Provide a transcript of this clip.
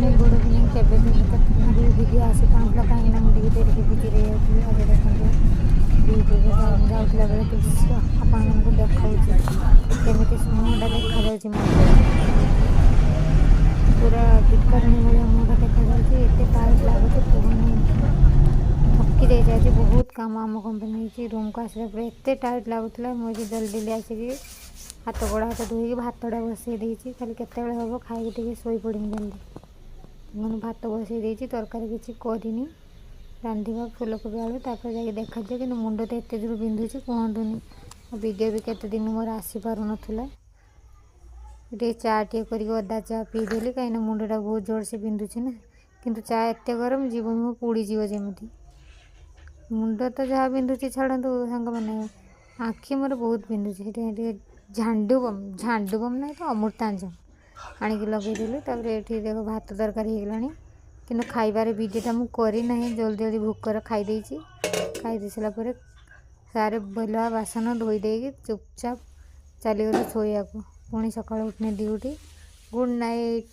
नहीं गोड़ भी नहीं केवे भी भिडियो आसी पाला कहीं मुझे डेरी बिजी रही जाती आज देखते जाऊला बेले दृश्य आपण को देखा केमी मुँहटा देखा पूरा विकरणी भाया मुँहटा देखा एत टाइट लगुच कहनी थकी जाइए बहुत कम आम कंपनी रूम को आसा पूरा एत टाइट लगुला मुझे जल्दी जल्दी आसिक हाथ गोड़ हाथ धोई भातटा बसई देती खाली केत हम खाई शोई पड़मी जल्दी मैंने भात बसई देती तरकारी किसी करनी रांधिबा फूलकोबी आलू तापर जाकि देखा कि मुंड तो एत जोर बिंधुची कहतुनि वीडियो भी केते दिन मोर आसी पार नाला ये चा टे कर अदा चा पीदेली कहीं मुंडटा बहुत जोर से बिंधुची ना किंतु चा एत गरम जीव मुँह पोड़ीजी जमी मुंड तो जहाँ बिंधुची छाड़ू सांग मैंने आखि मोर बहुत बिंधुची झांडू बम ना तो अमृतांजन आणिक लगेदेली ये देख भात तरकारी होगलानी कि खाइबार वीडियोटा मुझे करना जल्दी जल्दी भूकर खाई खाई सारापर सारे बेलुआ बासन धोईदे चुपचाप चलीगलु शोया पुणी सका उठने ड्यूटी गुड नाइट।